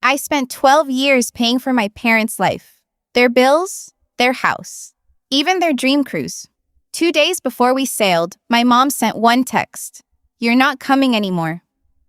I spent 12 years paying for my parents' life, their bills, their house, even their dream cruise. 2 days before we sailed, my mom sent one text. "You're not coming anymore."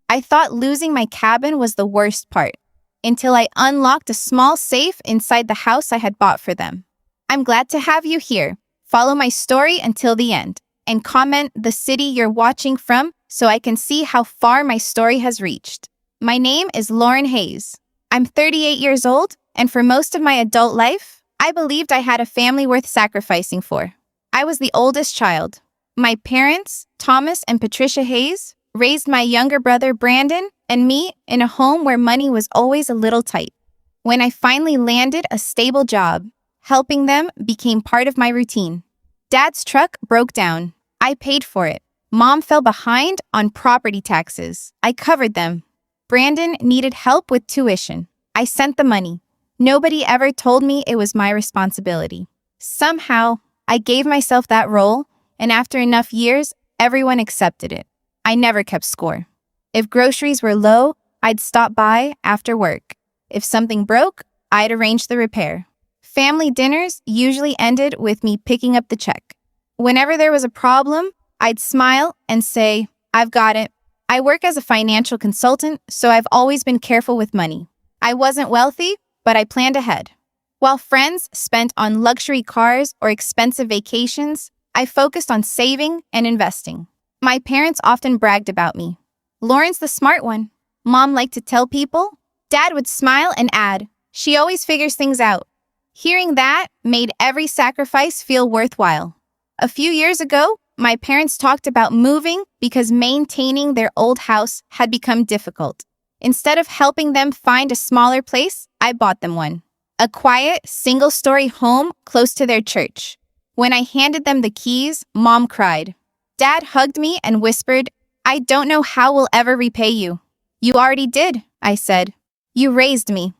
I thought losing my cabin was the worst part, until I unlocked a small safe inside the house I had bought for them. I'm glad to have you here. Follow my story until the end, and comment the city you're watching from so I can see how far my story has reached. My name is Lauren Hayes. I'm 38 years old, and for most of my adult life, I believed I had a family worth sacrificing for. I was the oldest child. My parents, Thomas and Patricia Hayes, raised my younger brother Brandon and me in a home where money was always a little tight. When I finally landed a stable job, helping them became part of my routine. Dad's truck broke down. I paid for it. Mom fell behind on property taxes. I covered them. Brandon needed help with tuition. I sent the money. Nobody ever told me it was my responsibility. Somehow, I gave myself that role, and after enough years, everyone accepted it. I never kept score. If groceries were low, I'd stop by after work. If something broke, I'd arrange the repair. Family dinners usually ended with me picking up the check. Whenever there was a problem, I'd smile and say, "I've got it." I work as a financial consultant, so I've always been careful with money. I wasn't wealthy, but I planned ahead. While friends spent on luxury cars or expensive vacations, I focused on saving and investing. My parents often bragged about me. "Lauren's the smart one." Mom liked to tell people. Dad would smile and add, "She always figures things out." Hearing that made every sacrifice feel worthwhile. A few years ago, my parents talked about moving because maintaining their old house had become difficult. Instead of helping them find a smaller place, I bought them one. A quiet, single-story home close to their church. When I handed them the keys, Mom cried. Dad hugged me and whispered, "I don't know how we'll ever repay you." "You already did," I said. "You raised me."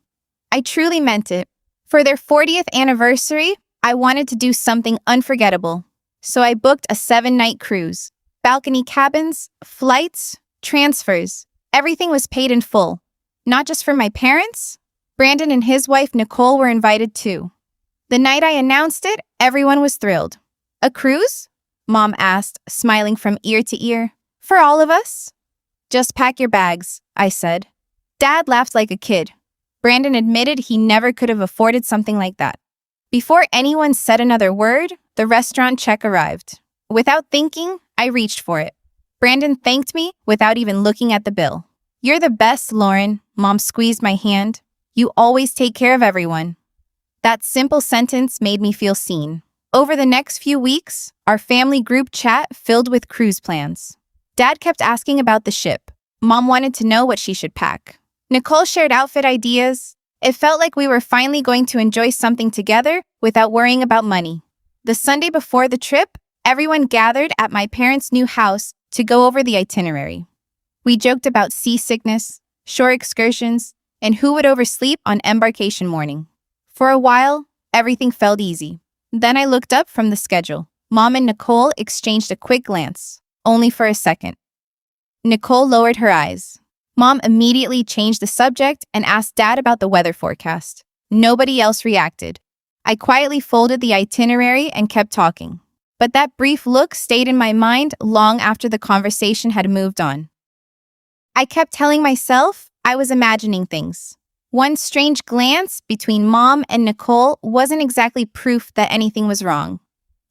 I truly meant it. For their 40th anniversary, I wanted to do something unforgettable. So I booked a 7-night cruise. Balcony cabins, flights, transfers. Everything was paid in full. Not just for my parents. Brandon and his wife Nicole were invited too. The night I announced it, everyone was thrilled. "A cruise?" Mom asked, smiling from ear to ear. "For all of us?" "Just pack your bags," I said. Dad laughed like a kid. Brandon admitted he never could have afforded something like that. Before anyone said another word, the restaurant check arrived. Without thinking, I reached for it. Brandon thanked me without even looking at the bill. "You're the best, Lauren." Mom squeezed my hand. "You always take care of everyone." That simple sentence made me feel seen. Over the next few weeks, our family group chat filled with cruise plans. Dad kept asking about the ship. Mom wanted to know what she should pack. Nicole shared outfit ideas. It felt like we were finally going to enjoy something together without worrying about money. The Sunday before the trip, everyone gathered at my parents' new house to go over the itinerary. We joked about seasickness, shore excursions, and who would oversleep on embarkation morning. For a while, everything felt easy. Then I looked up from the schedule. Mom and Nicole exchanged a quick glance, only for a second. Nicole lowered her eyes. Mom immediately changed the subject and asked Dad about the weather forecast. Nobody else reacted. I quietly folded the itinerary and kept talking. But that brief look stayed in my mind long after the conversation had moved on. I kept telling myself I was imagining things. One strange glance between Mom and Nicole wasn't exactly proof that anything was wrong.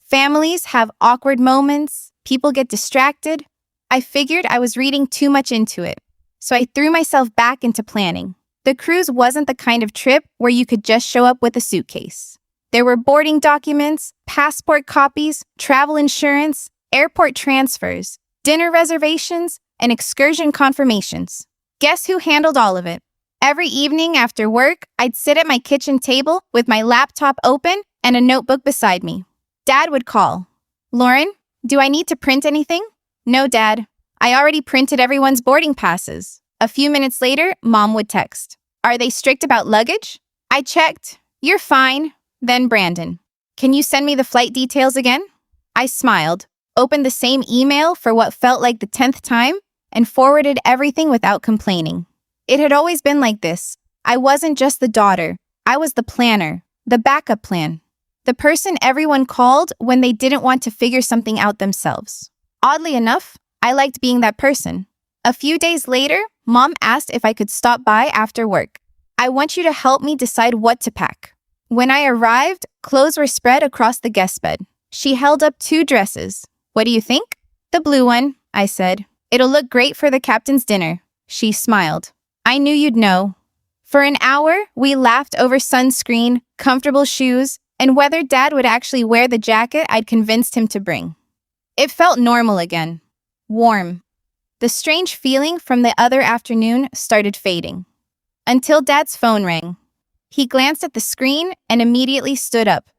Families have awkward moments, people get distracted. I figured I was reading too much into it, so I threw myself back into planning. The cruise wasn't the kind of trip where you could just show up with a suitcase. There were boarding documents, passport copies, travel insurance, airport transfers, dinner reservations, and excursion confirmations. Guess who handled all of it? Every evening after work, I'd sit at my kitchen table with my laptop open and a notebook beside me. Dad would call. "Lauren, do I need to print anything?" "No, Dad. I already printed everyone's boarding passes." A few minutes later, Mom would text. "Are they strict about luggage?" I checked. "You're fine." Then Brandon. "Can you send me the flight details again?" I smiled, opened the same email for what felt like the 10th time, and forwarded everything without complaining. It had always been like this. I wasn't just the daughter. I was the planner, the backup plan. The person everyone called when they didn't want to figure something out themselves. Oddly enough, I liked being that person. A few days later, Mom asked if I could stop by after work. I want you to help me decide what to pack. When I arrived, clothes were spread across the guest bed. She held up 2 dresses. What do you think? The blue one, I said. It'll look great for the captain's dinner. She smiled. I knew you'd know. For an hour, we laughed over sunscreen, comfortable shoes, and whether Dad would actually wear the jacket I'd convinced him to bring. It felt normal again. Warm. The strange feeling from the other afternoon started fading. Until Dad's phone rang. He glanced at the screen and immediately stood up.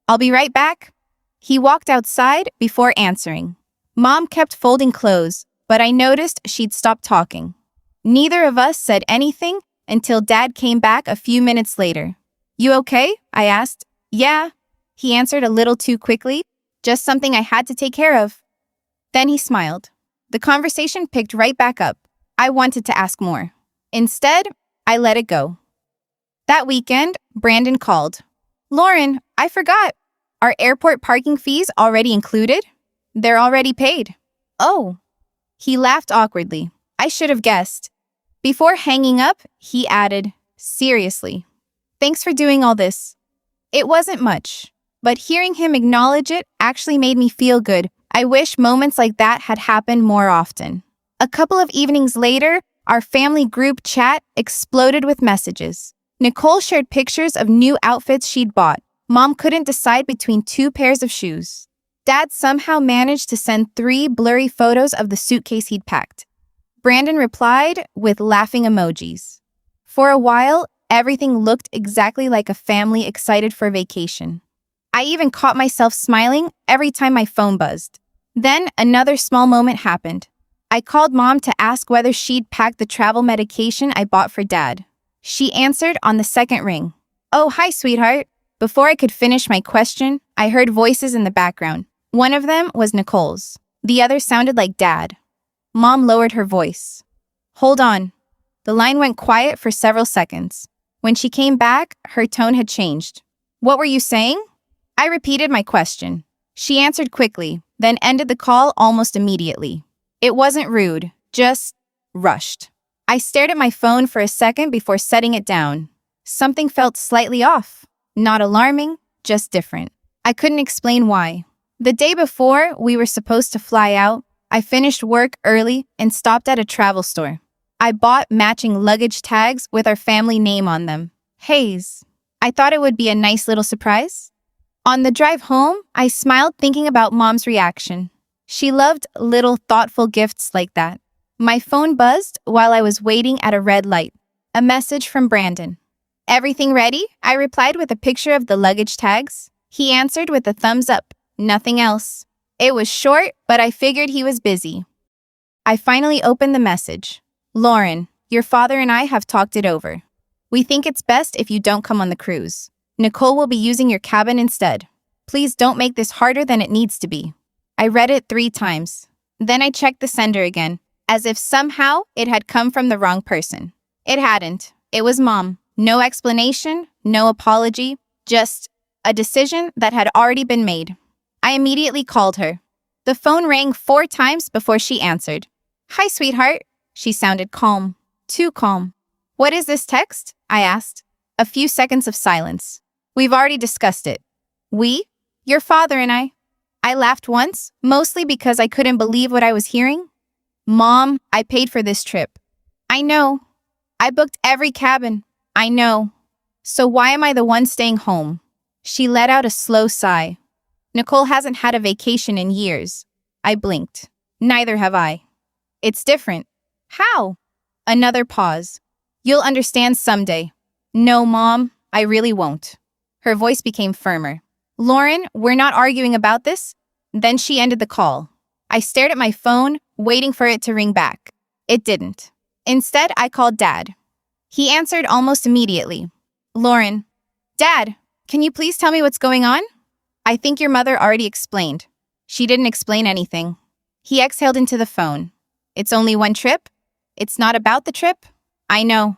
I'll be right back. He walked outside before answering. Mom kept folding clothes, but I noticed she'd stopped talking. Neither of us said anything until Dad came back a few minutes later. You okay? I asked. Yeah, he answered a little too quickly. Just something I had to take care of. Then he smiled. The conversation picked right back up. I wanted to ask more. Instead, I let it go. That weekend, Brandon called. Lauren, I forgot. Are airport parking fees already included? They're already paid. Oh. He laughed awkwardly. I should have guessed. Before hanging up, he added, seriously. Thanks for doing all this. It wasn't much, but hearing him acknowledge it actually made me feel good. I wish moments like that had happened more often. A couple of evenings later, our family group chat exploded with messages. Nicole shared pictures of new outfits she'd bought. Mom couldn't decide between 2 pairs of shoes. Dad somehow managed to send 3 blurry photos of the suitcase he'd packed. Brandon replied with laughing emojis. For a while, everything looked exactly like a family excited for vacation. I even caught myself smiling every time my phone buzzed. Then another small moment happened. I called Mom to ask whether she'd packed the travel medication I bought for Dad. She answered on the second ring. Oh, hi, sweetheart. Before I could finish my question, I heard voices in the background. One of them was Nicole's. The other sounded like Dad. Mom lowered her voice. Hold on. The line went quiet for several seconds. When she came back, her tone had changed. What were you saying? I repeated my question. She answered quickly, then ended the call almost immediately. It wasn't rude, just rushed. I stared at my phone for a second before setting it down. Something felt slightly off. Not alarming, just different. I couldn't explain why. The day before we were supposed to fly out, I finished work early and stopped at a travel store. I bought matching luggage tags with our family name on them. Hayes. I thought it would be a nice little surprise. On the drive home, I smiled thinking about Mom's reaction. She loved little thoughtful gifts like that. My phone buzzed while I was waiting at a red light. A message from Brandon. Everything ready? I replied with a picture of the luggage tags. He answered with a thumbs up. Nothing else. It was short, but I figured he was busy. I finally opened the message. Lauren, your father and I have talked it over. We think it's best if you don't come on the cruise. Nicole will be using your cabin instead. Please don't make this harder than it needs to be. I read it 3 times. Then I checked the sender again, as if somehow it had come from the wrong person. It hadn't. It was Mom. No explanation, no apology, just a decision that had already been made. I immediately called her. The phone rang 4 times before she answered. Hi, sweetheart. She sounded calm. Too calm. What is this text? I asked. A few seconds of silence. We've already discussed it. We? Your father and I. I laughed once, mostly because I couldn't believe what I was hearing. Mom, I paid for this trip. I know. I booked every cabin. I know. So why am I the one staying home? She let out a slow sigh. Nicole hasn't had a vacation in years. I blinked. Neither have I. It's different. How? Another pause. You'll understand someday. No, Mom, I really won't. Her voice became firmer. Lauren, we're not arguing about this. Then she ended the call. I stared at my phone, waiting for it to ring back. It didn't. Instead, I called Dad. He answered almost immediately. Lauren. Dad, can you please tell me what's going on? I think your mother already explained. She didn't explain anything. He exhaled into the phone. It's only one trip? It's not about the trip? I know.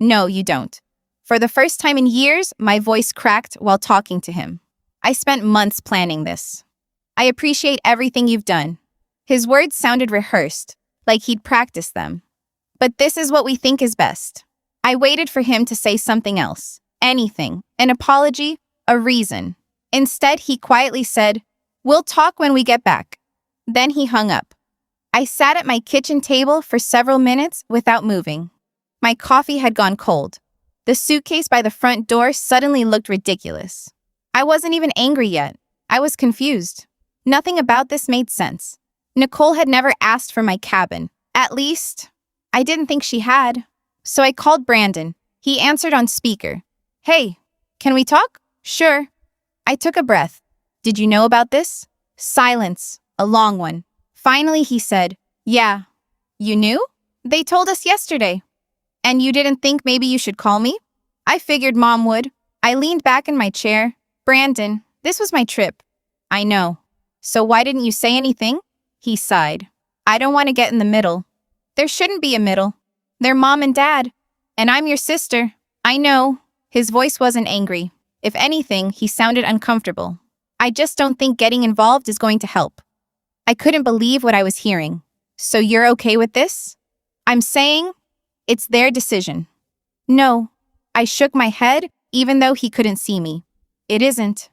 No, you don't. For the first time in years, my voice cracked while talking to him. I spent months planning this. I appreciate everything you've done. His words sounded rehearsed, like he'd practiced them. But this is what we think is best. I waited for him to say something else. Anything. An apology. A reason. Instead, he quietly said, "We'll talk when we get back." Then he hung up. I sat at my kitchen table for several minutes without moving. My coffee had gone cold. The suitcase by the front door suddenly looked ridiculous. I wasn't even angry yet. I was confused. Nothing about this made sense. Nicole had never asked for my cabin. At least, I didn't think she had. So I called Brandon. He answered on speaker. "Hey, can we talk?" "Sure." I took a breath. "Did you know about this?" Silence, a long one. Finally, he said, "Yeah." "You knew?" "They told us yesterday." "And you didn't think maybe you should call me?" "I figured Mom would." I leaned back in my chair. "Brandon, this was my trip." "I know. So why didn't you say anything?" He sighed. "I don't want to get in the middle." "There shouldn't be a middle. They're Mom and Dad. And I'm your sister." "I know." His voice wasn't angry. If anything, he sounded uncomfortable. "I just don't think getting involved is going to help." I couldn't believe what I was hearing. "So you're okay with this?" "I'm saying it's their decision." "No." I shook my head, even though he couldn't see me. "It isn't."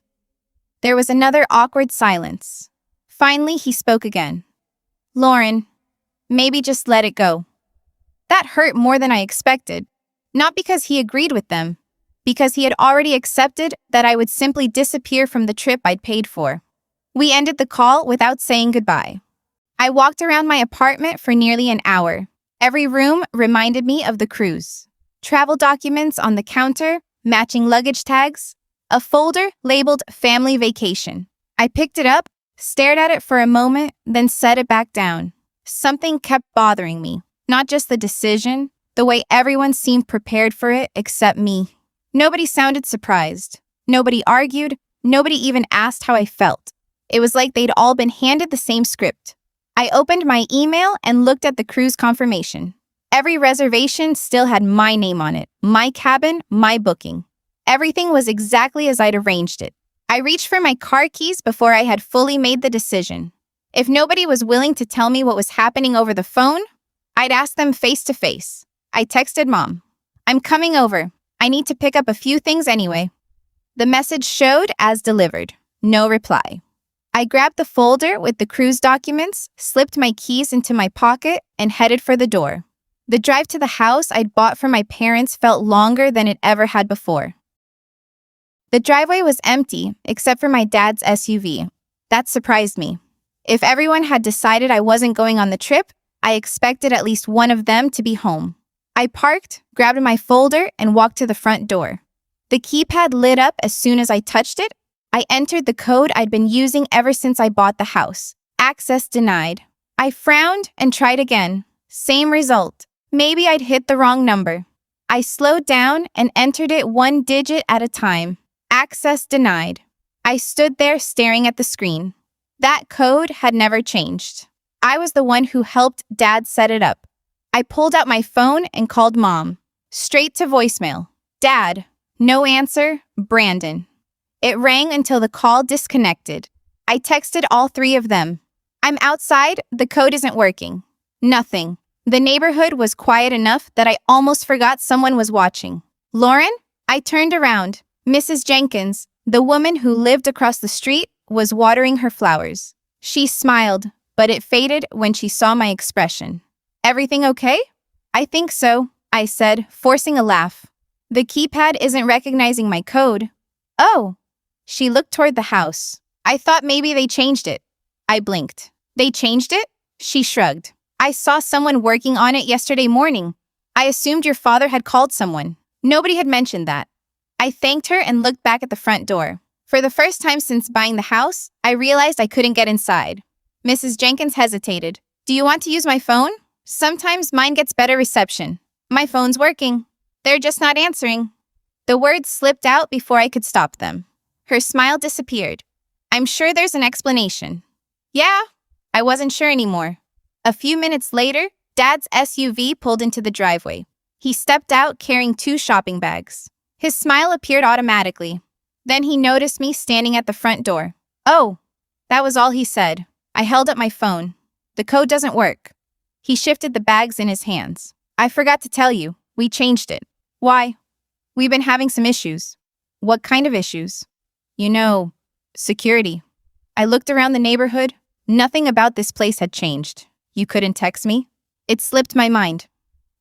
There was another awkward silence. Finally, he spoke again. "Lauren, maybe just let it go." That hurt more than I expected. Not because he agreed with them, because he had already accepted that I would simply disappear from the trip I'd paid for. We ended the call without saying goodbye. I walked around my apartment for nearly an hour. Every room reminded me of the cruise. Travel documents on the counter, matching luggage tags, a folder labeled Family Vacation. I picked it up, stared at it for a moment, then set it back down. Something kept bothering me. Not just the decision, the way everyone seemed prepared for it except me. Nobody sounded surprised. Nobody argued. Nobody even asked how I felt. It was like they'd all been handed the same script. I opened my email and looked at the cruise confirmation. Every reservation still had my name on it, my cabin, my booking. Everything was exactly as I'd arranged it. I reached for my car keys before I had fully made the decision. If nobody was willing to tell me what was happening over the phone, I'd ask them face to face. I texted Mom. "I'm coming over. I need to pick up a few things anyway." The message showed as delivered. No reply. I grabbed the folder with the cruise documents, slipped my keys into my pocket, and headed for the door. The drive to the house I'd bought for my parents felt longer than it ever had before. The driveway was empty, except for my dad's SUV. That surprised me. If everyone had decided I wasn't going on the trip, I expected at least one of them to be home. I parked, grabbed my folder, and walked to the front door. The keypad lit up as soon as I touched it. I entered the code I'd been using ever since I bought the house. Access denied. I frowned and tried again. Same result. Maybe I'd hit the wrong number. I slowed down and entered it one digit at a time. Access denied. I stood there staring at the screen. That code had never changed. I was the one who helped Dad set it up. I pulled out my phone and called Mom. Straight to voicemail. "Dad." No answer. "Brandon." It rang until the call disconnected. I texted all three of them. "I'm outside. The code isn't working." Nothing. The neighborhood was quiet enough that I almost forgot someone was watching. "Lauren?" I turned around. Mrs. Jenkins, the woman who lived across the street, was watering her flowers. She smiled, but it faded when she saw my expression. "Everything okay?" "I think so," I said, forcing a laugh. "The keypad isn't recognizing my code." "Oh." She looked toward the house. "I thought maybe they changed it." I blinked. "They changed it?" She shrugged. "I saw someone working on it yesterday morning. I assumed your father had called someone. Nobody had mentioned that." I thanked her and looked back at the front door. For the first time since buying the house, I realized I couldn't get inside. Mrs. Jenkins hesitated. "Do you want to use my phone? Sometimes mine gets better reception." "My phone's working. They're just not answering." The words slipped out before I could stop them. Her smile disappeared. "I'm sure there's an explanation." "Yeah?" I wasn't sure anymore. A few minutes later, Dad's SUV pulled into the driveway. He stepped out carrying 2 shopping bags. His smile appeared automatically. Then he noticed me standing at the front door. Oh, that was all he said. I held up my phone. The code doesn't work. He shifted the bags in his hands. I forgot to tell you, we changed it. Why? We've been having some issues. What kind of issues? You know, security. I looked around the neighborhood. Nothing about this place had changed. You couldn't text me? It slipped my mind.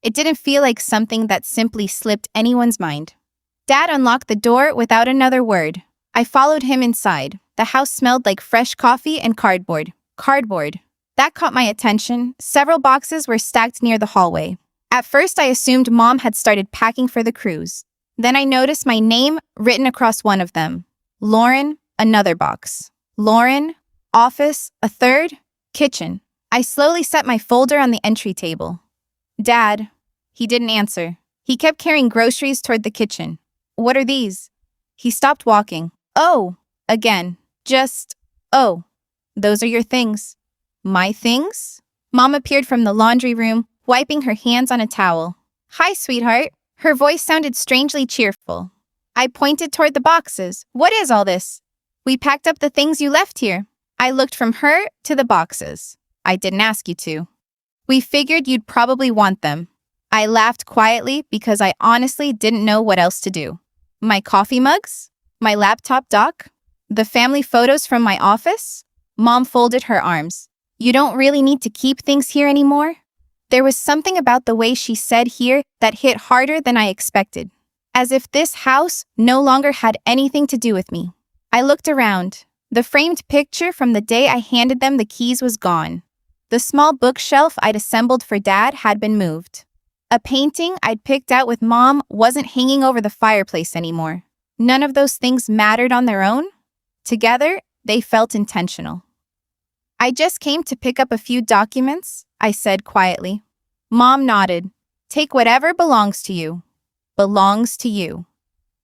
It didn't feel like something that simply slipped anyone's mind. Dad unlocked the door without another word. I followed him inside. The house smelled like fresh coffee and cardboard. Cardboard. That caught my attention. Several boxes were stacked near the hallway. At first, I assumed Mom had started packing for the cruise. Then I noticed my name written across one of them. Lauren, another box. Lauren, office, a third, kitchen. I slowly set my folder on the entry table. Dad. He didn't answer. He kept carrying groceries toward the kitchen. What are these? He stopped walking. Oh, again. Just, oh. Those are your things. My things? Mom appeared from the laundry room, wiping her hands on a towel. Hi, sweetheart. Her voice sounded strangely cheerful. I pointed toward the boxes. What is all this? We packed up the things you left here. I looked from her to the boxes. I didn't ask you to. We figured you'd probably want them. I laughed quietly because I honestly didn't know what else to do. My coffee mugs? My laptop dock? The family photos from my office? Mom folded her arms. You don't really need to keep things here anymore? There was something about the way she said here that hit harder than I expected. As if this house no longer had anything to do with me. I looked around. The framed picture from the day I handed them the keys was gone. The small bookshelf I'd assembled for Dad had been moved. A painting I'd picked out with Mom wasn't hanging over the fireplace anymore. None of those things mattered on their own. Together, they felt intentional. I just came to pick up a few documents, I said quietly. Mom nodded. Take whatever belongs to you. Belongs to you.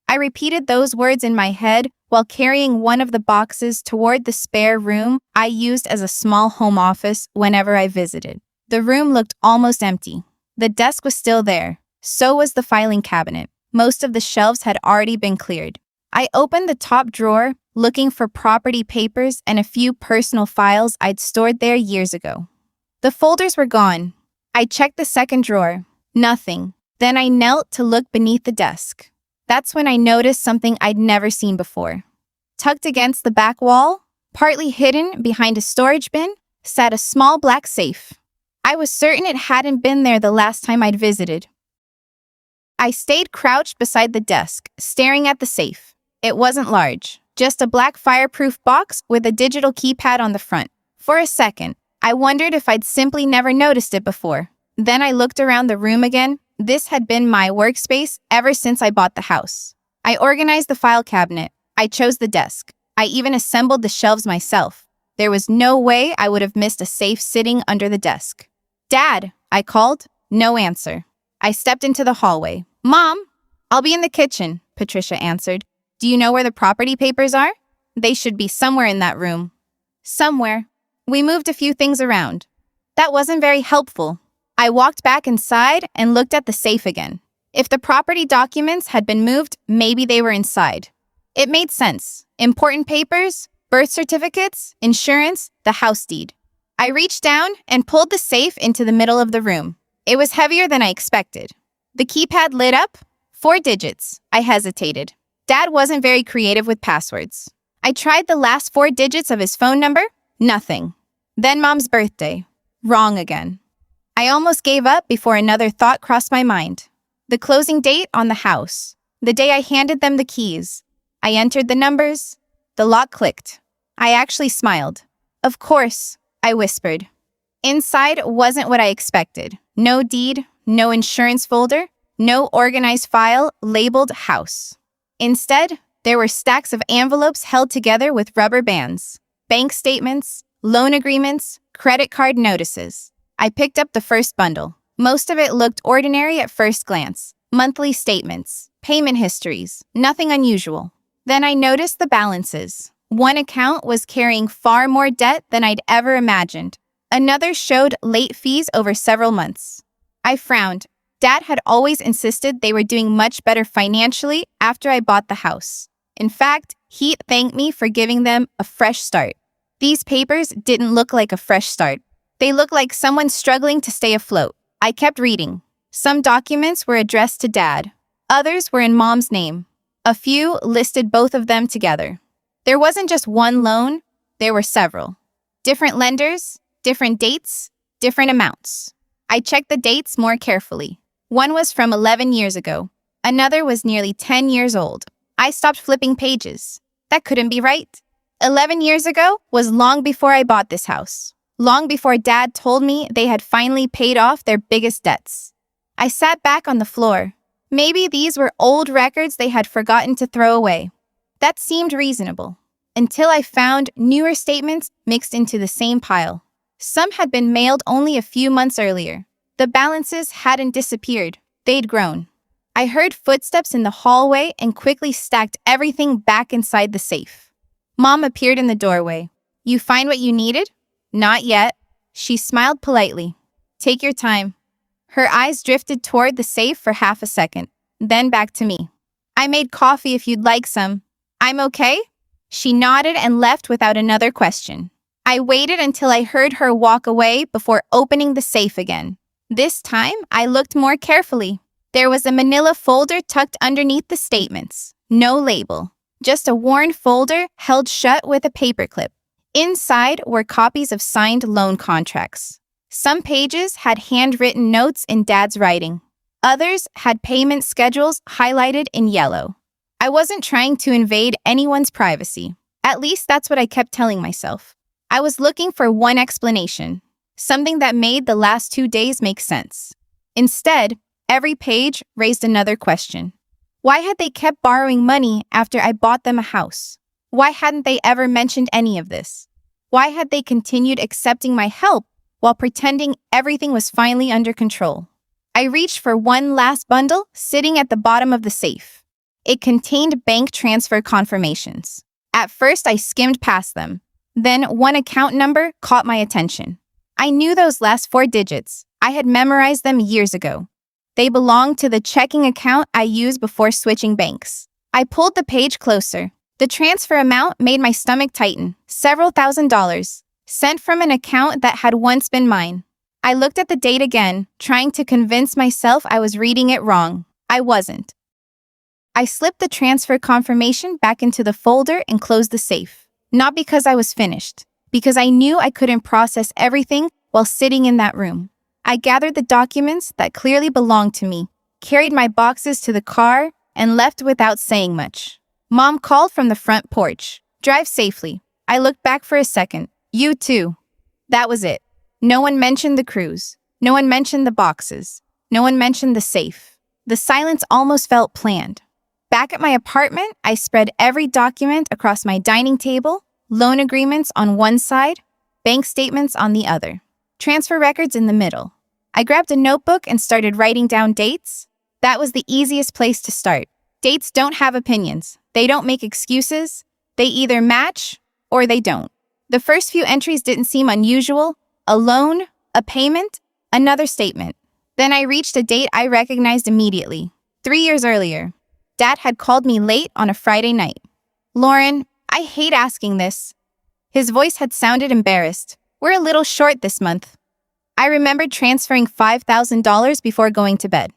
I repeated those words in my head while carrying one of the boxes toward the spare room I used as a small home office whenever I visited. The room looked almost empty. The desk was still there. So was the filing cabinet. Most of the shelves had already been cleared. I opened the top drawer, looking for property papers and a few personal files I'd stored there years ago. The folders were gone. I checked the second drawer. Nothing. Then I knelt to look beneath the desk. That's when I noticed something I'd never seen before. Tucked against the back wall, partly hidden behind a storage bin, sat a small black safe. I was certain it hadn't been there the last time I'd visited. I stayed crouched beside the desk, staring at the safe. It wasn't large, just a black fireproof box with a digital keypad on the front. For a second, I wondered if I'd simply never noticed it before. Then I looked around the room again. This had been my workspace ever since I bought the house. I organized the file cabinet. I chose the desk. I even assembled the shelves myself. There was no way I would have missed a safe sitting under the desk. Dad, I called. No answer. I stepped into the hallway. Mom, I'll be in the kitchen, Patricia answered. Do you know where the property papers are? They should be somewhere in that room. Somewhere. We moved a few things around. That wasn't very helpful. I walked back inside and looked at the safe again. If the property documents had been moved, maybe they were inside. It made sense. Important papers, birth certificates, insurance, the house deed. I reached down and pulled the safe into the middle of the room. It was heavier than I expected. The keypad lit up. 4 digits. I hesitated. Dad wasn't very creative with passwords. I tried the last 4 digits of his phone number. Nothing. Then Mom's birthday. Wrong again. I almost gave up before another thought crossed my mind. The closing date on the house. The day I handed them the keys. I entered the numbers. The lock clicked. I actually smiled. Of course, I whispered. Inside wasn't what I expected. No deed, no insurance folder, no organized file labeled house. Instead, there were stacks of envelopes held together with rubber bands. Bank statements, loan agreements, credit card notices. I picked up the first bundle. Most of it looked ordinary at first glance. Monthly statements, payment histories, nothing unusual. Then I noticed the balances. One account was carrying far more debt than I'd ever imagined. Another showed late fees over several months. I frowned. Dad had always insisted they were doing much better financially after I bought the house. In fact, he thanked me for giving them a fresh start. These papers didn't look like a fresh start. They looked like someone struggling to stay afloat. I kept reading. Some documents were addressed to Dad. Others were in Mom's name. A few listed both of them together. There wasn't just one loan, there were several. Different lenders, different dates, different amounts. I checked the dates more carefully. One was from 11 years ago. Another was nearly 10 years old. I stopped flipping pages. That couldn't be right. 11 years ago was long before I bought this house. Long before Dad told me they had finally paid off their biggest debts. I sat back on the floor. Maybe these were old records they had forgotten to throw away. That seemed reasonable. Until I found newer statements mixed into the same pile. Some had been mailed only a few months earlier. The balances hadn't disappeared. They'd grown. I heard footsteps in the hallway and quickly stacked everything back inside the safe. Mom appeared in the doorway. "You find what you needed?" "Not yet." She smiled politely. "Take your time." Her eyes drifted toward the safe for half a second, then back to me. "I made coffee if you'd like some." "I'm okay?" She nodded and left without another question. I waited until I heard her walk away before opening the safe again. This time, I looked more carefully. There was a manila folder tucked underneath the statements. No label. Just a worn folder held shut with a paperclip. Inside were copies of signed loan contracts. Some pages had handwritten notes in Dad's writing. Others had payment schedules highlighted in yellow. I wasn't trying to invade anyone's privacy. At least that's what I kept telling myself. I was looking for one explanation, something that made the last 2 days make sense. Instead, every page raised another question. Why had they kept borrowing money after I bought them a house? Why hadn't they ever mentioned any of this? Why had they continued accepting my help while pretending everything was finally under control? I reached for one last bundle sitting at the bottom of the safe. It contained bank transfer confirmations. At first, I skimmed past them. Then one account number caught my attention. I knew those last 4 digits. I had memorized them years ago. They belonged to the checking account I used before switching banks. I pulled the page closer. The transfer amount made my stomach tighten. Several $1,000s, sent from an account that had once been mine. I looked at the date again, trying to convince myself I was reading it wrong. I wasn't. I slipped the transfer confirmation back into the folder and closed the safe. Not because I was finished, because I knew I couldn't process everything while sitting in that room. I gathered the documents that clearly belonged to me, carried my boxes to the car, and left without saying much. Mom called from the front porch. "Drive safely." I looked back for a second. "You too." That was it. No one mentioned the cruise. No one mentioned the boxes. No one mentioned the safe. The silence almost felt planned. Back at my apartment, I spread every document across my dining table, loan agreements on one side, bank statements on the other, transfer records in the middle. I grabbed a notebook and started writing down dates. That was the easiest place to start. Dates don't have opinions. They don't make excuses. They either match or they don't. The first few entries didn't seem unusual. A loan, a payment, another statement. Then I reached a date I recognized immediately. 3 years earlier. Dad had called me late on a Friday night. "Lauren, I hate asking this." His voice had sounded embarrassed. "We're a little short this month." I remembered transferring $5,000 before going to bed.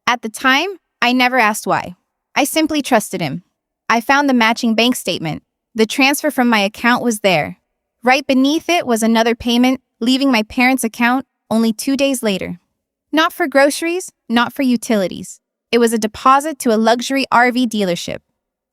At the time, I never asked why. I simply trusted him. I found the matching bank statement. The transfer from my account was there. Right beneath it was another payment, leaving my parents' account only 2 days later. Not for groceries, not for utilities. It was a deposit to a luxury RV dealership.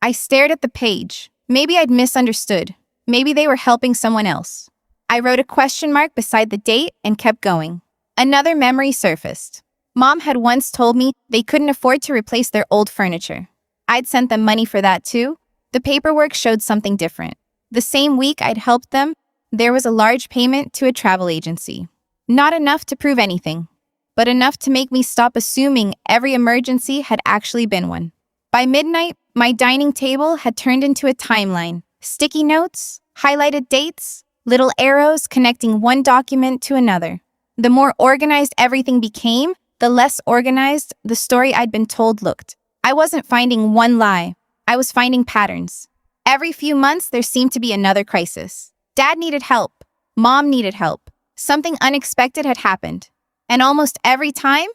I stared at the page. Maybe I'd misunderstood. Maybe they were helping someone else. I wrote a question mark beside the date and kept going. Another memory surfaced. Mom had once told me they couldn't afford to replace their old furniture. I'd sent them money for that too. The paperwork showed something different. The same week I'd helped them, there was a large payment to a travel agency. Not enough to prove anything, but enough to make me stop assuming every emergency had actually been one. By midnight, my dining table had turned into a timeline. Sticky notes, highlighted dates, little arrows connecting one document to another. The more organized everything became, The less organized the story I'd been told looked. I wasn't finding one lie. I was finding patterns. Every few months, there seemed to be another crisis. Dad needed help. Mom needed help. Something unexpected had happened. And almost every time,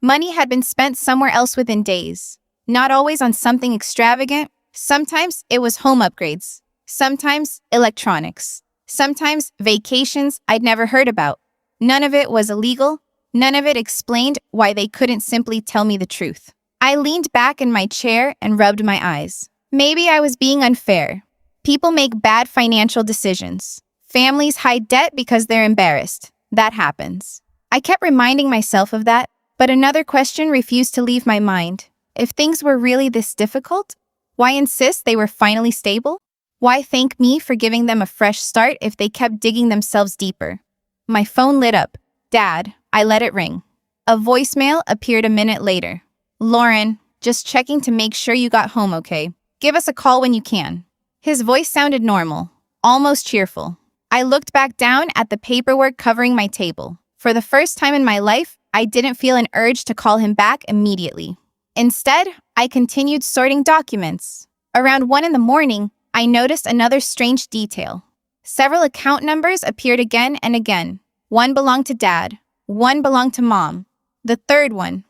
money had been spent somewhere else within days. Not always on something extravagant. Sometimes it was home upgrades. Sometimes electronics. Sometimes vacations I'd never heard about. None of it was illegal. None of it explained why they couldn't simply tell me the truth. I leaned back in my chair and rubbed my eyes. Maybe I was being unfair. People make bad financial decisions. Families hide debt because they're embarrassed. That happens. I kept reminding myself of that, but another question refused to leave my mind. If things were really this difficult, why insist they were finally stable? Why thank me for giving them a fresh start if they kept digging themselves deeper? My phone lit up. Dad, I let it ring. A voicemail appeared a minute later. Lauren, just checking to make sure you got home okay. Give us a call when you can. His voice sounded normal, almost cheerful. I looked back down at the paperwork covering my table. For the first time in my life, I didn't feel an urge to call him back immediately. Instead, I continued sorting documents. Around 1 a.m, I noticed another strange detail. Several account numbers appeared again and again. One belonged to Dad. One belonged to Mom. The third one,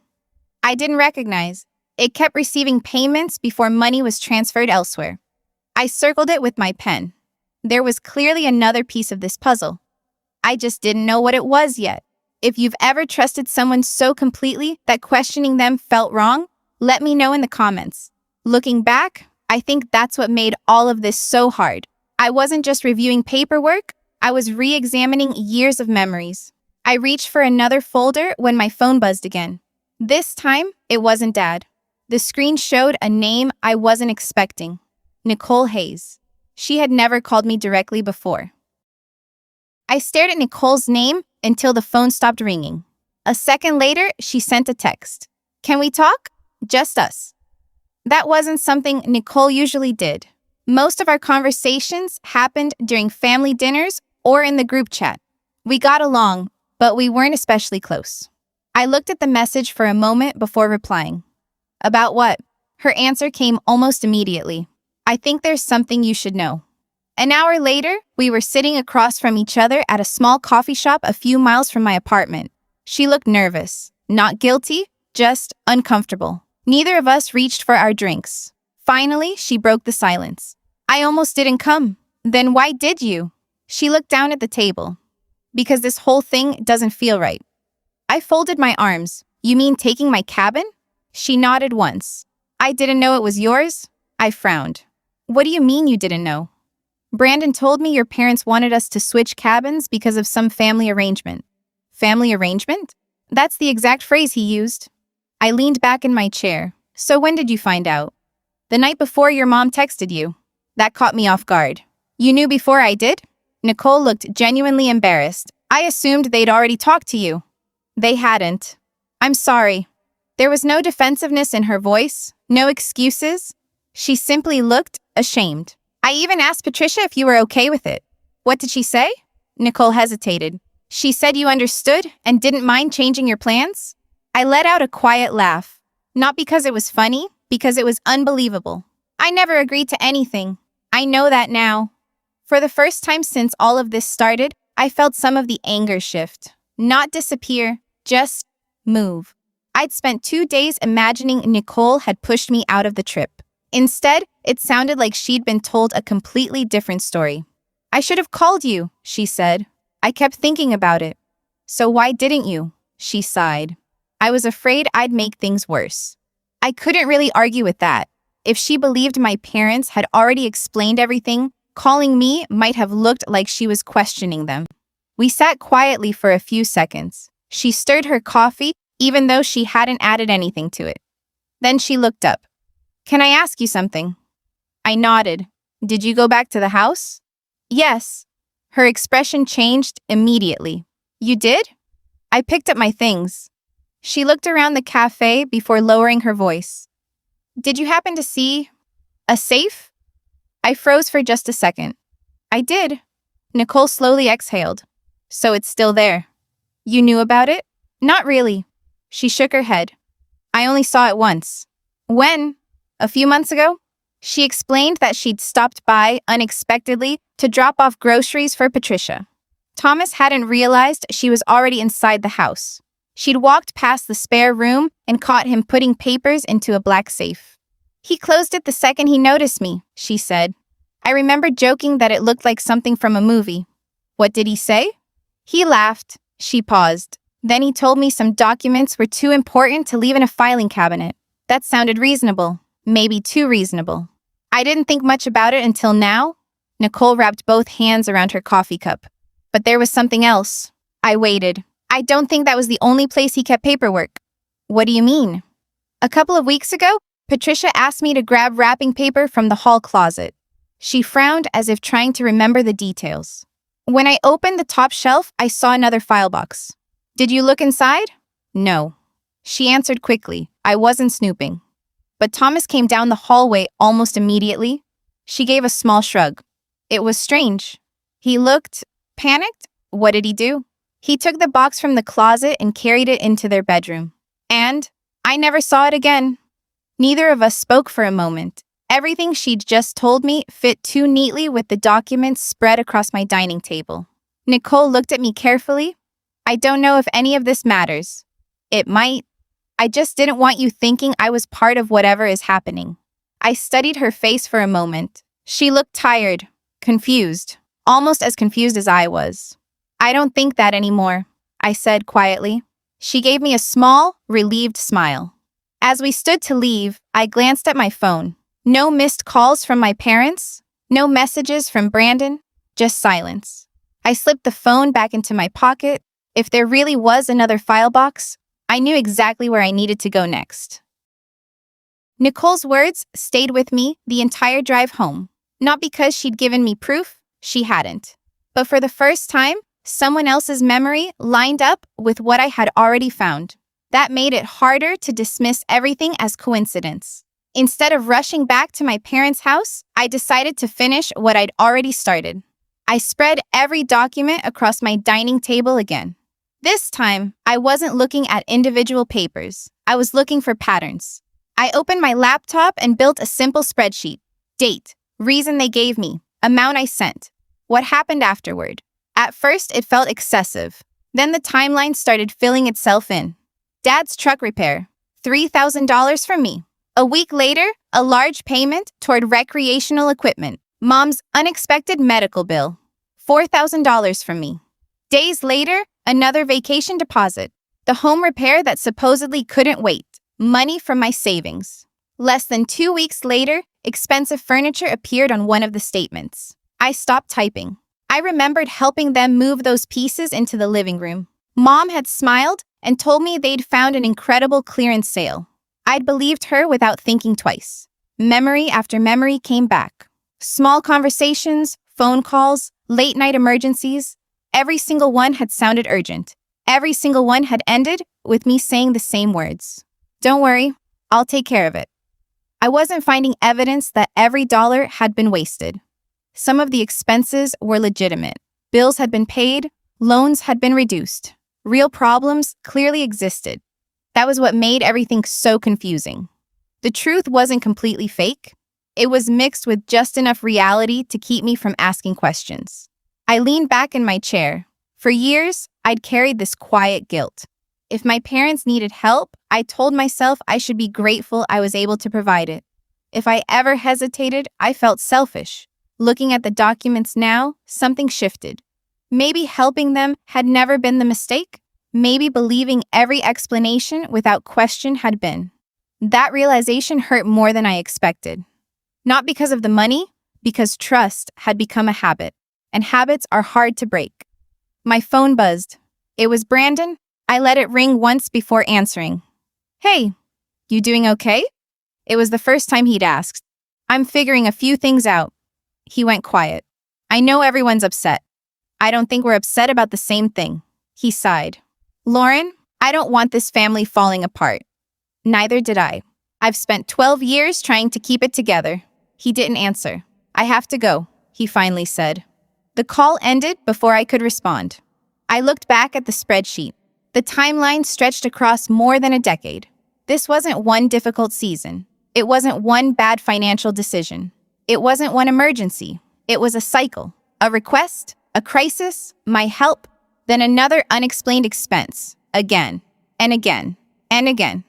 I didn't recognize. It kept receiving payments before money was transferred elsewhere. I circled it with my pen. There was clearly another piece of this puzzle. I just didn't know what it was yet. If you've ever trusted someone so completely that questioning them felt wrong, let me know in the comments. Looking back, I think that's what made all of this so hard. I wasn't just reviewing paperwork, I was re-examining years of memories. I reached for another folder when my phone buzzed again. This time, it wasn't Dad. The screen showed a name I wasn't expecting. Nicole Hayes. She had never called me directly before. I stared at Nicole's name until the phone stopped ringing. A second later, she sent a text. Can we talk? Just us. That wasn't something Nicole usually did. Most of our conversations happened during family dinners or in the group chat. We got along, but we weren't especially close. I looked at the message for a moment before replying. About what? Her answer came almost immediately. I think there's something you should know. An hour later, we were sitting across from each other at a small coffee shop a few miles from my apartment. She looked nervous, not guilty, just uncomfortable. Neither of us reached for our drinks. Finally, she broke the silence. I almost didn't come. Then why did you? She looked down at the table. Because this whole thing doesn't feel right. I folded my arms. You mean taking my cabin? She nodded once. I didn't know it was yours? I frowned. What do you mean you didn't know? Brandon told me your parents wanted us to switch cabins because of some family arrangement. Family arrangement? That's the exact phrase he used. I leaned back in my chair. So when did you find out? The night before your mom texted you. That caught me off guard. You knew before I did? Nicole looked genuinely embarrassed. I assumed they'd already talked to you. They hadn't. I'm sorry. There was no defensiveness in her voice, no excuses. She simply looked ashamed. I even asked Patricia if you were okay with it. What did she say? Nicole hesitated. She said you understood and didn't mind changing your plans? I let out a quiet laugh. Not because it was funny, because it was unbelievable. I never agreed to anything. I know that now. For the first time since all of this started, I felt some of the anger shift. Not disappear, just move. I'd spent 2 days imagining Nicole had pushed me out of the trip. Instead, it sounded like she'd been told a completely different story. I should have called you, she said. I kept thinking about it. So why didn't you? She sighed. I was afraid I'd make things worse. I couldn't really argue with that. If she believed my parents had already explained everything, calling me might have looked like she was questioning them. We sat quietly for a few seconds. She stirred her coffee, even though she hadn't added anything to it. Then she looked up. Can I ask you something? I nodded. Did you go back to the house? Yes. Her expression changed immediately. You did? I picked up my things. She looked around the cafe before lowering her voice. Did you happen to see a safe? I froze for just a second. I did. Nicole slowly exhaled. So it's still there. You knew about it? Not really. She shook her head. I only saw it once. When? A few months ago? She explained that she'd stopped by unexpectedly to drop off groceries for Patricia. Thomas hadn't realized she was already inside the house. She'd walked past the spare room and caught him putting papers into a black safe. He closed it the second he noticed me, she said. I remembered joking that it looked like something from a movie. What did he say? He laughed. She paused. Then he told me some documents were too important to leave in a filing cabinet. That sounded reasonable. Maybe too reasonable. I didn't think much about it until now. Nicole wrapped both hands around her coffee cup. But there was something else. I waited. I don't think that was the only place he kept paperwork. What do you mean? A couple of weeks ago, Patricia asked me to grab wrapping paper from the hall closet. She frowned as if trying to remember the details. When I opened the top shelf, I saw another file box. Did you look inside? No. She answered quickly. I wasn't snooping. But Thomas came down the hallway almost immediately. She gave a small shrug. It was strange. He looked panicked. What did he do? He took the box from the closet and carried it into their bedroom. And I never saw it again. Neither of us spoke for a moment. Everything she'd just told me fit too neatly with the documents spread across my dining table. Nicole looked at me carefully. I don't know if any of this matters. It might. I just didn't want you thinking I was part of whatever is happening. I studied her face for a moment. She looked tired, confused, almost as confused as I was. I don't think that anymore, I said quietly. She gave me a small, relieved smile. As we stood to leave, I glanced at my phone. No missed calls from my parents, no messages from Brandon, just silence. I slipped the phone back into my pocket. If there really was another file box, I knew exactly where I needed to go next. Nicole's words stayed with me the entire drive home, not because she'd given me proof, she hadn't, but for the first time, someone else's memory lined up with what I had already found. That made it harder to dismiss everything as coincidence. Instead of rushing back to my parents' house, I decided to finish what I'd already started. I spread every document across my dining table again. This time, I wasn't looking at individual papers. I was looking for patterns. I opened my laptop and built a simple spreadsheet. Date, reason they gave me, amount I sent, what happened afterward. At first, it felt excessive. Then the timeline started filling itself in. Dad's truck repair, $3,000 from me. A week later, a large payment toward recreational equipment. Mom's unexpected medical bill, $4,000 from me. Days later, another vacation deposit. The home repair that supposedly couldn't wait. Money from my savings. Less than 2 weeks later, expensive furniture appeared on one of the statements. I stopped typing. I remembered helping them move those pieces into the living room. Mom had smiled and told me they'd found an incredible clearance sale. I'd believed her without thinking twice. Memory after memory came back. Small conversations, phone calls, late-night emergencies. Every single one had sounded urgent. Every single one had ended with me saying the same words. Don't worry, I'll take care of it. I wasn't finding evidence that every dollar had been wasted. Some of the expenses were legitimate. Bills had been paid, loans had been reduced. Real problems clearly existed. That was what made everything so confusing. The truth wasn't completely fake. It was mixed with just enough reality to keep me from asking questions. I leaned back in my chair. For years, I'd carried this quiet guilt. If my parents needed help, I told myself I should be grateful I was able to provide it. If I ever hesitated, I felt selfish. Looking at the documents now, something shifted. Maybe helping them had never been the mistake. Maybe believing every explanation without question had been. That realization hurt more than I expected. Not because of the money, because trust had become a habit, and habits are hard to break. My phone buzzed. It was Brandon. I let it ring once before answering. Hey, you doing okay? It was the first time he'd asked. I'm figuring a few things out. He went quiet. I know everyone's upset. I don't think we're upset about the same thing. He sighed. Lauren, I don't want this family falling apart. Neither did I. I've spent 12 years trying to keep it together. He didn't answer. I have to go, he finally said. The call ended before I could respond. I looked back at the spreadsheet. The timeline stretched across more than a decade. This wasn't one difficult season. It wasn't one bad financial decision. It wasn't one emergency. It was a cycle, a request, a crisis, my help, then another unexplained expense, again, and again, and again.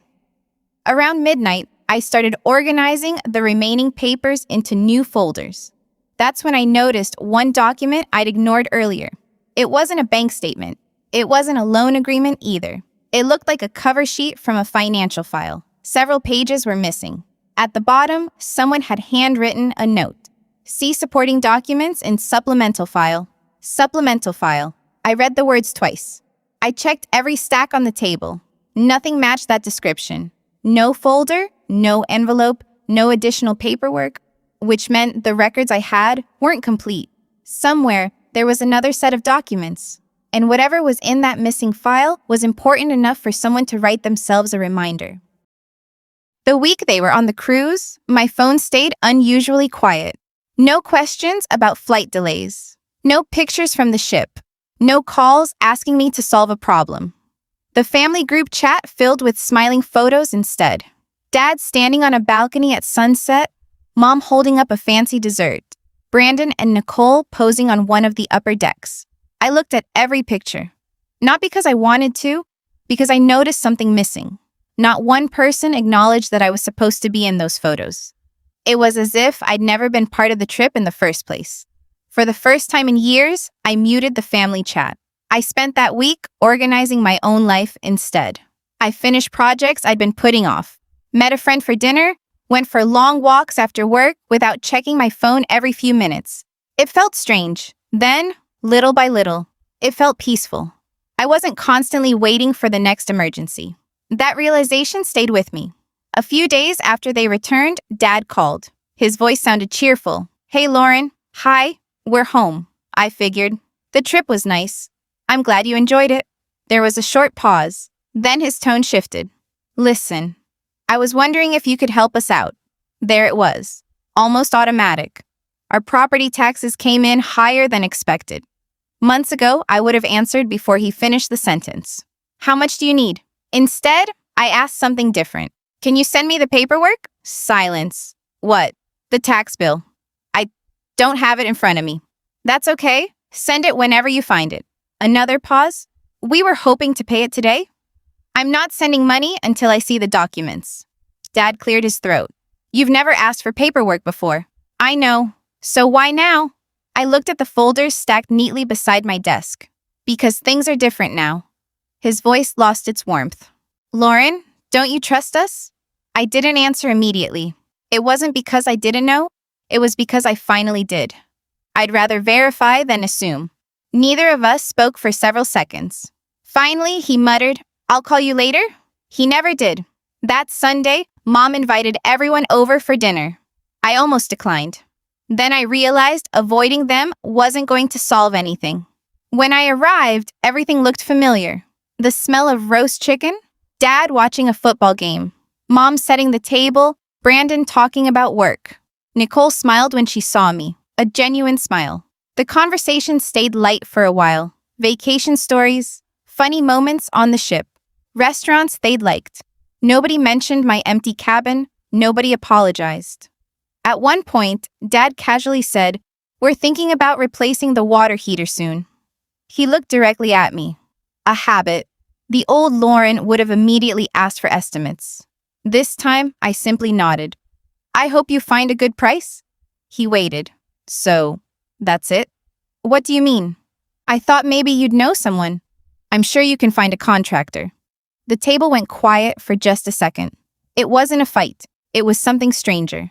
Around midnight, I started organizing the remaining papers into new folders. That's when I noticed one document I'd ignored earlier. It wasn't a bank statement. It wasn't a loan agreement either. It looked like a cover sheet from a financial file. Several pages were missing. At the bottom, someone had handwritten a note. See supporting documents in supplemental file. Supplemental file. I read the words twice. I checked every stack on the table. Nothing matched that description. No folder, no envelope, no additional paperwork, which meant the records I had weren't complete. Somewhere, there was another set of documents. And whatever was in that missing file was important enough for someone to write themselves a reminder. The week they were on the cruise, my phone stayed unusually quiet. No questions about flight delays. No pictures from the ship. No calls asking me to solve a problem. The family group chat filled with smiling photos instead. Dad standing on a balcony at sunset, Mom holding up a fancy dessert, Brandon and Nicole posing on one of the upper decks. I looked at every picture. Not because I wanted to, because I noticed something missing. Not one person acknowledged that I was supposed to be in those photos. It was as if I'd never been part of the trip in the first place. For the first time in years, I muted the family chat. I spent that week organizing my own life instead. I finished projects I'd been putting off, met a friend for dinner, went for long walks after work without checking my phone every few minutes. It felt strange. Then, little by little, it felt peaceful. I wasn't constantly waiting for the next emergency. That realization stayed with me. A few days after they returned, Dad called. His voice sounded cheerful. "Hey, Lauren. Hi. We're home." I figured. The trip was nice. I'm glad you enjoyed it. There was a short pause. Then his tone shifted. "Listen, I was wondering if you could help us out." There it was. Almost automatic. Our property taxes came in higher than expected. Months ago, I would have answered before he finished the sentence. "How much do you need?" Instead, I asked something different. "Can you send me the paperwork?" Silence. "What?" "The tax bill." "I don't have it in front of me." "That's okay. Send it whenever you find it." Another pause. "We were hoping to pay it today." "I'm not sending money until I see the documents." Dad cleared his throat. "You've never asked for paperwork before." "I know. So why now?" I looked at the folders stacked neatly beside my desk. "Because things are different now." His voice lost its warmth. "Lauren, don't you trust us?" I didn't answer immediately. It wasn't because I didn't know. It was because I finally did. I'd rather verify than assume. Neither of us spoke for several seconds. Finally, he muttered, "I'll call you later." He never did. That Sunday, Mom invited everyone over for dinner. I almost declined. Then I realized avoiding them wasn't going to solve anything. When I arrived, everything looked familiar. The smell of roast chicken, Dad watching a football game, Mom setting the table, Brandon talking about work. Nicole smiled when she saw me, a genuine smile. The conversation stayed light for a while. Vacation stories, funny moments on the ship, restaurants they'd liked. Nobody mentioned my empty cabin, nobody apologized. At one point, Dad casually said, "We're thinking about replacing the water heater soon." He looked directly at me. A habit. The old Lauren would have immediately asked for estimates. This time, I simply nodded. "I hope you find a good price." He waited. "So, that's it?" "What do you mean?" "I thought maybe you'd know someone." "I'm sure you can find a contractor." The table went quiet for just a second. It wasn't a fight. It was something stranger.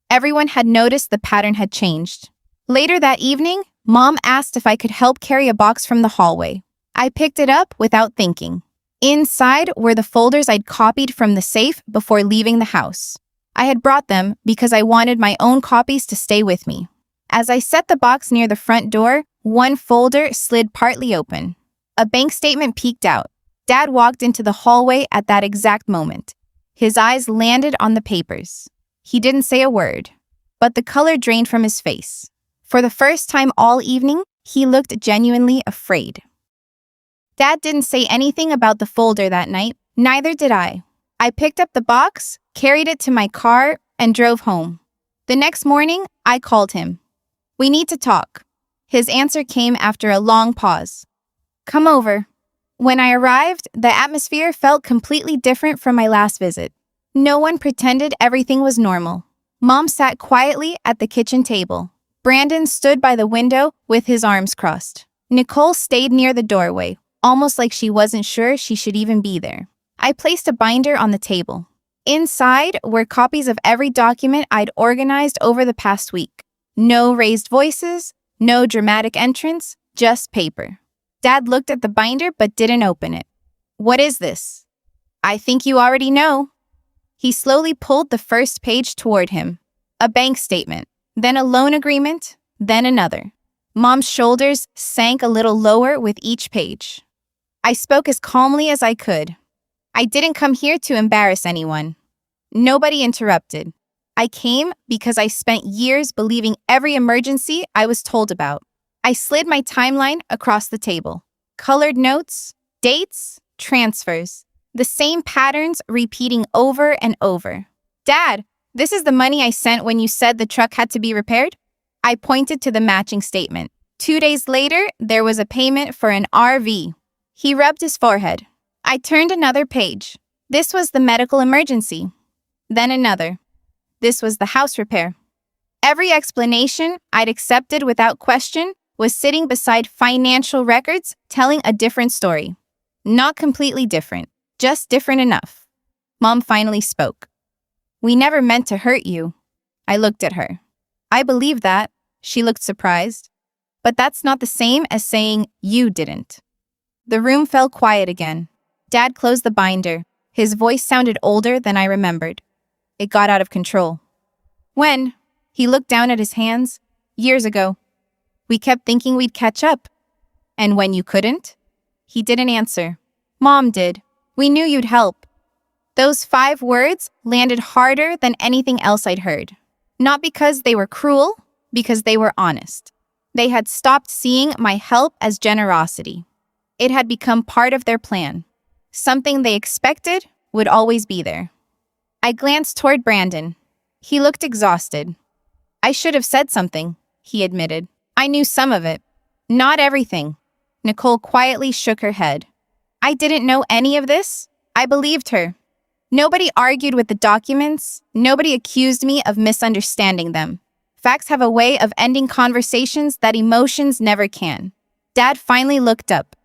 Everyone had noticed the pattern had changed. Later that evening, Mom asked if I could help carry a box from the hallway. I picked it up without thinking. Inside were the folders I'd copied from the safe before leaving the house. I had brought them because I wanted my own copies to stay with me. As I set the box near the front door, one folder slid partly open. A bank statement peeked out. Dad walked into the hallway at that exact moment. His eyes landed on the papers. He didn't say a word, but the color drained from his face. For the first time all evening, he looked genuinely afraid. Dad didn't say anything about the folder that night. Neither did I. I picked up the box, carried it to my car, and drove home. The next morning, I called him. "We need to talk." His answer came after a long pause. "Come over." When I arrived, the atmosphere felt completely different from my last visit. No one pretended everything was normal. Mom sat quietly at the kitchen table. Brandon stood by the window with his arms crossed. Nicole stayed near the doorway, almost like she wasn't sure she should even be there. I placed a binder on the table. Inside were copies of every document I'd organized over the past week. No raised voices, no dramatic entrance, just paper. Dad looked at the binder but didn't open it. "What is this?" "I think you already know." He slowly pulled the first page toward him. A bank statement, then a loan agreement, then another. Mom's shoulders sank a little lower with each page. I spoke as calmly as I could. "I didn't come here to embarrass anyone." Nobody interrupted. "I came because I spent years believing every emergency I was told about." I slid my timeline across the table. Colored notes, dates, transfers. The same patterns repeating over and over. "Dad, this is the money I sent when you said the truck had to be repaired?" I pointed to the matching statement. 2 days later, there was a payment for an RV. He rubbed his forehead. I turned another page. This was the medical emergency. Then another. This was the house repair. Every explanation I'd accepted without question was sitting beside financial records telling a different story. Not completely different, just different enough. Mom finally spoke. "We never meant to hurt you." I looked at her. "I believe that." She looked surprised. "But that's not the same as saying you didn't." The room fell quiet again. Dad closed the binder. His voice sounded older than I remembered. It got out of control. "When?" He looked down at his hands. "Years ago. We kept thinking we'd catch up." "And when you couldn't?" He didn't answer. "Mom did. We knew you'd help." Those 5 words landed harder than anything else I'd heard. Not because they were cruel, because they were honest. They had stopped seeing my help as generosity. It had become part of their plan. Something they expected would always be there. I glanced toward Brandon. He looked exhausted. "I should have said something," he admitted. "I knew some of it. Not everything." Nicole quietly shook her head. "I didn't know any of this." I believed her. Nobody argued with the documents. Nobody accused me of misunderstanding them. Facts have a way of ending conversations that emotions never can. Dad finally looked up.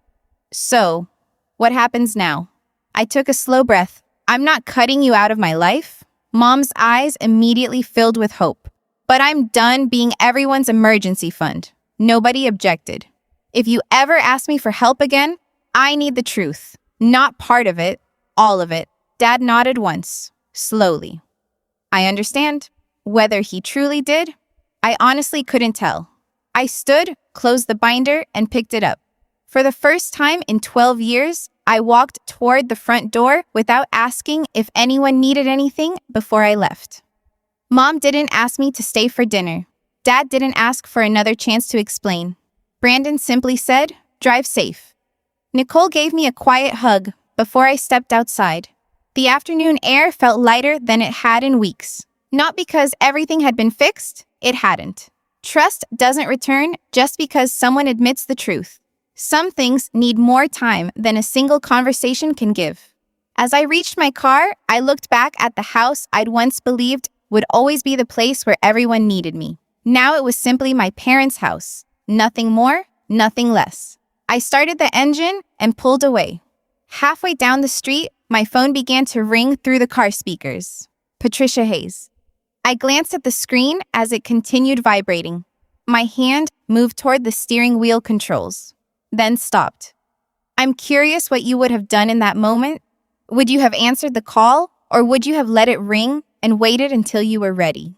"So, what happens now?" I took a slow breath. "I'm not cutting you out of my life." Mom's eyes immediately filled with hope. "But I'm done being everyone's emergency fund." Nobody objected. "If you ever ask me for help again, I need the truth. Not part of it, all of it." Dad nodded once, slowly. "I understand." Whether he truly did, I honestly couldn't tell. I stood, closed the binder, and picked it up. For the first time in 12 years, I walked toward the front door without asking if anyone needed anything before I left. Mom didn't ask me to stay for dinner. Dad didn't ask for another chance to explain. Brandon simply said, "Drive safe." Nicole gave me a quiet hug before I stepped outside. The afternoon air felt lighter than it had in weeks. Not because everything had been fixed, it hadn't. Trust doesn't return just because someone admits the truth. Some things need more time than a single conversation can give. As I reached my car, I looked back at the house I'd once believed would always be the place where everyone needed me. Now it was simply my parents' house. Nothing more, nothing less. I started the engine and pulled away. Halfway down the street, my phone began to ring through the car speakers. Patricia Hayes. I glanced at the screen as it continued vibrating. My hand moved toward the steering wheel controls, then stopped. "I'm curious what you would have done in that moment. Would you have answered the call, or would you have let it ring and waited until you were ready?"